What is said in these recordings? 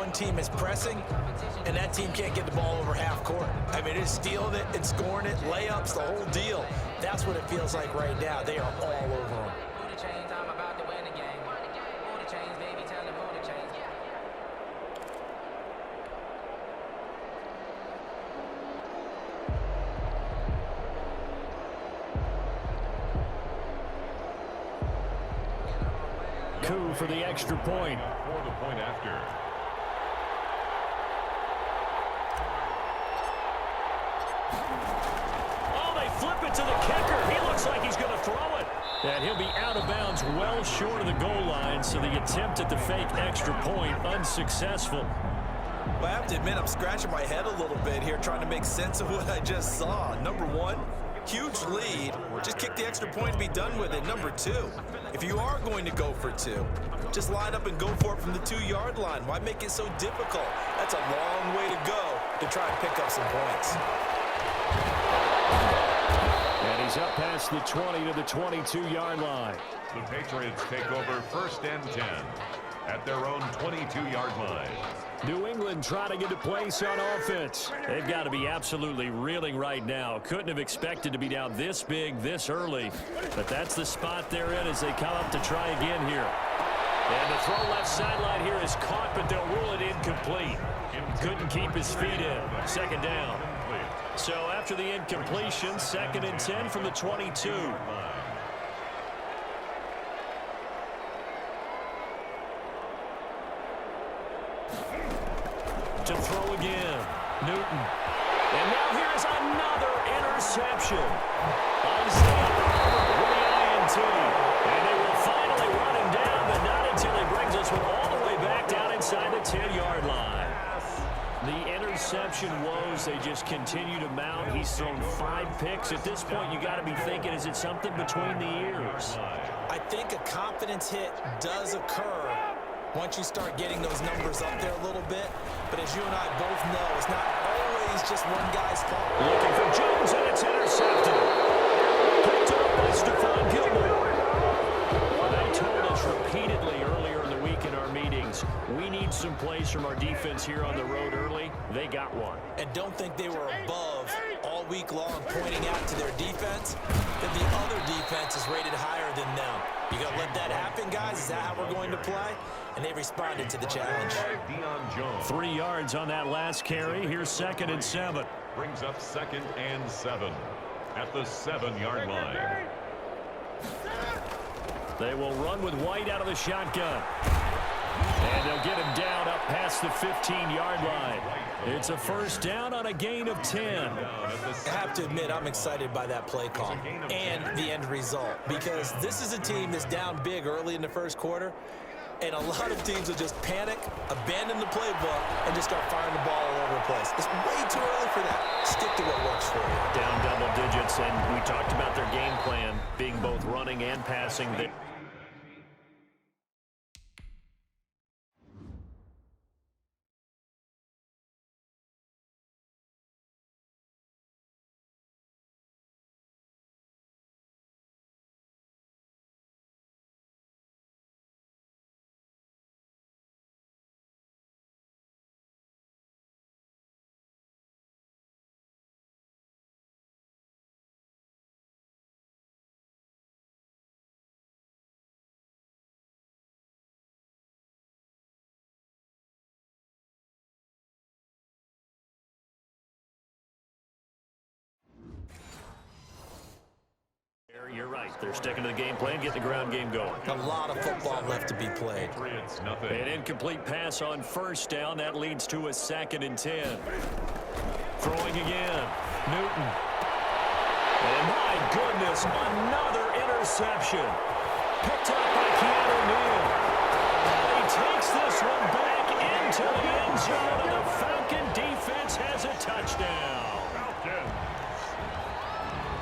one team is pressing, and that team can't get the ball over half court. I mean, it's stealing it and scoring it, layups, the whole deal. That's what it feels like right now. They are all over them. Coup for the extra point. For the point after. Oh, they flip it to the kicker. He looks like he's going to throw it. And he'll be out of bounds well short of the goal line, so the attempt at the fake extra point unsuccessful. Well, I have to admit, I'm scratching my head a little bit here trying to make sense of what I just saw. Number one, huge lead. Just kick the extra point and be done with it. Number two, if you are going to go for two, just line up and go for it from the 2-yard line. Why make it so difficult? That's a long way to go to try and pick up some points. And he's up past the 20 to the 22-yard line. The Patriots take over 1st and 10 at their own 22-yard line. New England trying to get a place on offense. They've got to be absolutely reeling right now. Couldn't have expected to be down this big, this early. But that's the spot they're in as they come up to try again here. And the throw left sideline here is caught, but they'll rule it incomplete. Couldn't keep his feet in. 2nd down. So after the incompletion, 2nd and 10 from the 22. To throw again, Newton. And now here's another interception. Isaiah with the INT. And they will finally run him down, but not until he brings this one all the way back down inside the 10-yard line. The interception woes, they just continue to mount. He's thrown 5 picks. At this point, you got to be thinking, is it something between the ears? I think a confidence hit does occur once you start getting those numbers up there a little bit. But as you and I both know, it's not always just one guy's fault. Looking for Jones, and it's intercepted. Picked up by Stephon Gilmore. Well, they told us repeatedly earlier in the week in our meetings, we need some plays from our defense here on the road early. They got one. And don't think they were above all week long pointing out to their defense that the other defense is rated higher than them. You going to let that happen, guys? Is that how we're going to play? And they responded to the challenge. 3 yards on that last carry. Here's 2nd and 7. Brings up 2nd and 7 at the 7-yard line. They will run with White out of the shotgun. And they'll get him down up past the 15-yard line. It's a 1st down on a gain of 10. I have to admit, I'm excited by that play call and the end result, because this is a team that's down big early in the 1st quarter, and a lot of teams will just panic, abandon the playbook, and just start firing the ball all over the place. It's way too early for that. Stick to what works for you. Down double digits, and we talked about their game plan being both running and passing. You're right. They're sticking to the game plan, getting the ground game going. A lot of football left to be played. An incomplete pass on 1st down. That leads to a 2nd and 10. Throwing again. Newton. And my goodness, another interception. Picked up by Keanu Neal. He takes this one back into the end zone, and the Falcon defense has a touchdown.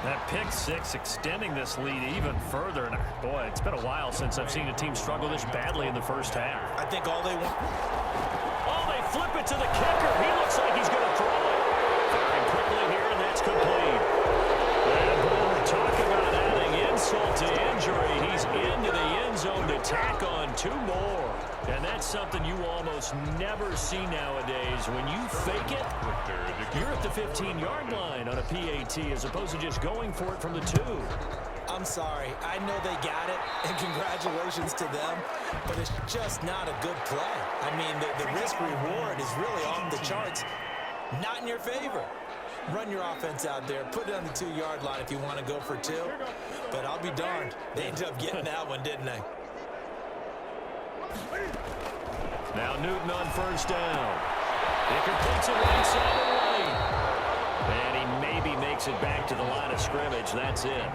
That pick 6 extending this lead even further. And boy, it's been a while since I've seen a team struggle this badly in the 1st half. I think all they want... Oh, they flip it to the kicker. He looks like he's going to throw it. Firing quickly here, and that's complete. And boom, talk about adding insult to injury. He's into the end zone to tack on 2 more. And that's something you almost never see nowadays. When you fake it, you're at the 15-yard line on a PAT as opposed to just going for it from the 2. I'm sorry. I know they got it, and congratulations to them, but it's just not a good play. I mean, the risk-reward is really off the charts, not in your favor. Run your offense out there. Put it on the 2-yard line if you want to go for 2, but I'll be darned. They ended up getting that one, didn't they? Now Newton on first down. He completes it right side of the lane. And he maybe makes it back to the line of scrimmage. That's it.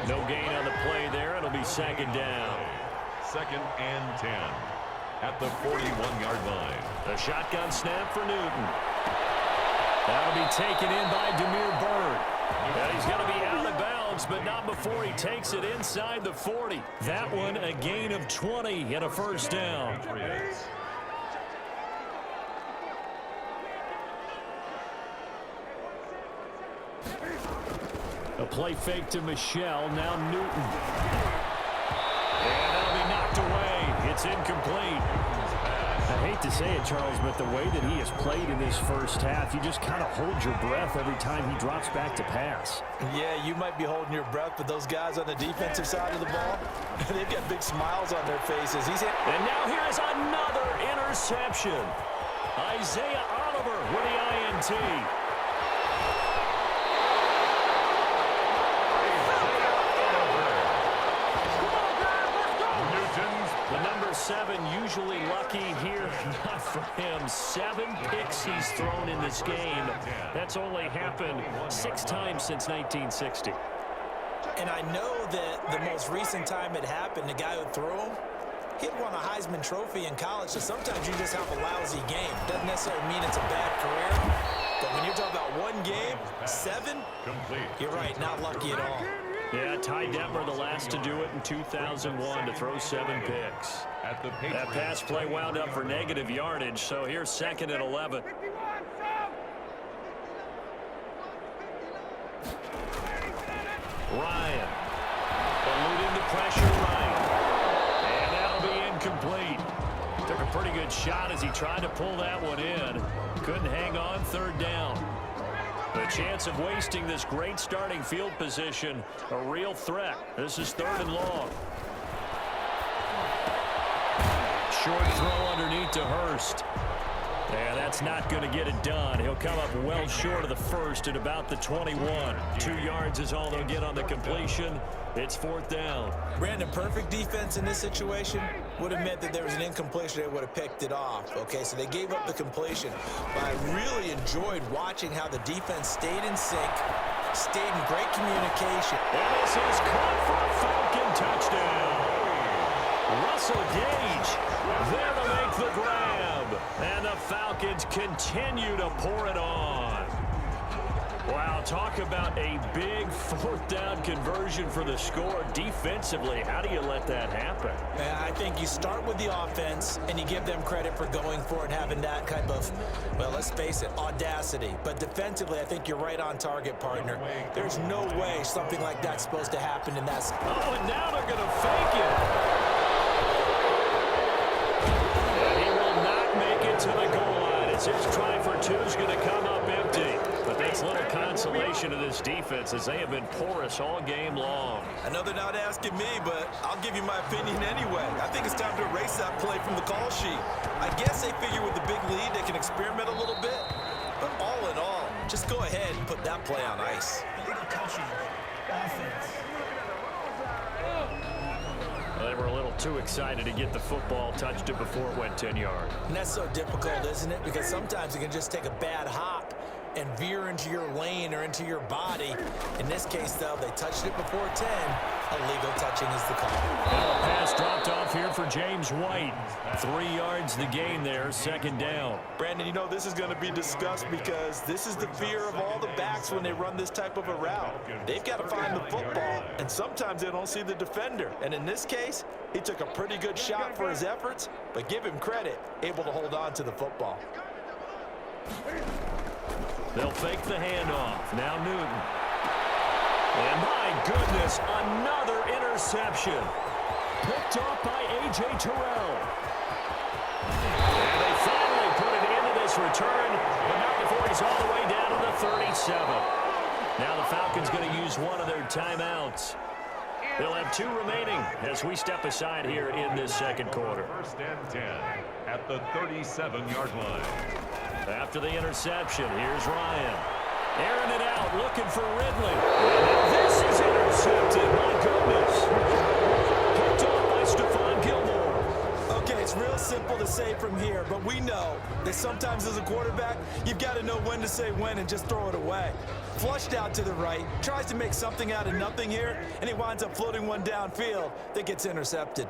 No gain on the play there. It'll be second down. 2nd and 10 at the 41-yard line. The shotgun snap for Newton. That'll be taken in by Demir Bird. And he's going to be out of bounds, but not before he takes it inside the 40. That one a gain of 20 and a first down. A play fake to Michelle. Now Newton. And that'll be knocked away. It's incomplete. I hate to say it, Charles, but the way that he has played in this first half, you just kind of hold your breath every time he drops back to pass. Yeah, you might be holding your breath, but those guys on the defensive side of the ball, they've got big smiles on their faces. And now here is another interception. Isaiah Oliver with the INT. The number 7 usually lucky here. Not for him. 7 picks he's thrown in this game. That's only happened 6 times since 1960. And I know that the most recent time it happened, the guy who threw him, he had won a Heisman Trophy in college, so sometimes you just have a lousy game. Doesn't necessarily mean it's a bad career, but when you're talking about one game, 7, you're right, not lucky at all. Yeah, Ty Detmer, the last to do it in 2001, to throw 7 picks. That pass play wound up for negative yardage, so here's 2nd and 11. Ryan, eluding the pressure right. And that'll be incomplete. Took a pretty good shot as he tried to pull that one in. Couldn't hang on, 3rd down. The chance of wasting this great starting field position, a real threat. This is 3rd and long. Short throw underneath to Hurst. Yeah, that's not going to get it done. He'll come up well short of the first at about the 21. 2 yards is all they'll get on the completion. It's 4th down. Brandon, perfect defense in this situation would have meant that there was an incompletion. They would have picked it off. Okay, so they gave up the completion. But I really enjoyed watching how the defense stayed in sync, stayed in great communication. And this is caught for a Falcon touchdown. Russell Gage there to make the grab. And the Falcons continue to pour it on. Wow, talk about a big 4th down conversion for the score. Defensively, how do you let that happen? I think you start with the offense and you give them credit for going for it, having that kind of, well, let's face it, audacity. But defensively, I think you're right on target, partner. There's no way something like that's supposed to happen in that. Oh, and now they're going to fake it. And he will not make it to the goal line. It's his try for 2 is going to come up empty. But that's little consolation of this defense as they have been porous all game long. I know they're not asking me, but I'll give you my opinion anyway. I think it's time to erase that play from the call sheet. I guess they figure with the big lead they can experiment a little bit. But all in all, just go ahead and put that play on ice. Well, they were a little too excited to get the football, touched it before it went 10 yards. And that's so difficult, isn't it? Because sometimes you can just take a bad hop and veer into your lane or into your body. In this case, though, they touched it before 10. Illegal touching is the call. Now a pass dropped off here for James White. 3 yards the gain there, 2nd down. Brandon, you know this is going to be discussed because this is the fear of all the backs when they run this type of a route. They've got to find the football, and sometimes they don't see the defender. And in this case, he took a pretty good shot for his efforts, but give him credit, able to hold on to the football. They'll fake the handoff. Now Newton. And my goodness, another interception. Picked off by A.J. Terrell. return, but not before he's all the way down to the 37. Now the Falcons going to use one of their timeouts. They'll have 2 remaining as we step aside here in this second quarter. First and 10 at the 37-yard line. After the interception, here's Ryan. Airing it out, looking for Ridley. And this is intercepted. My goodness. Picked off by Stephon Gilmore. Okay, it's real simple to say from here, but we know that sometimes as a quarterback, you've got to know when to say when and just throw it away. Flushed out to the right, tries to make something out of nothing here, and he winds up floating one downfield that gets intercepted.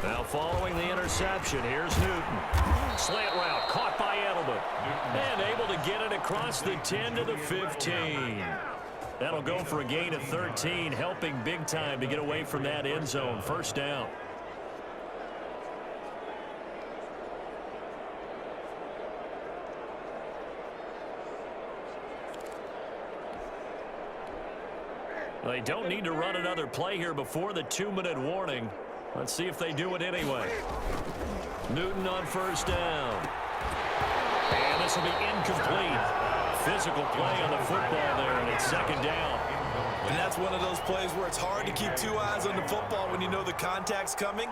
Now following the interception, here's Newton. Slant route, caught by Edelman. And able to get it across the 10 to the 15. That'll go for a gain of 13, helping big time to get away from that end zone. First down. They don't need to run another play here before the 2-minute warning. Let's see if they do it anyway. Newton on first down. And this will be incomplete. Physical play on the football there, and it's second down. And that's one of those plays where it's hard to keep 2 eyes on the football when you know the contact's coming,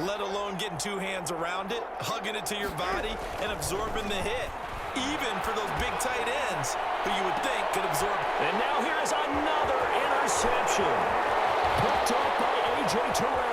let alone getting 2 hands around it, hugging it to your body, and absorbing the hit. Even for those big tight ends who you would think could absorb. And now here is another interception. Picked up by A.J. Terrell.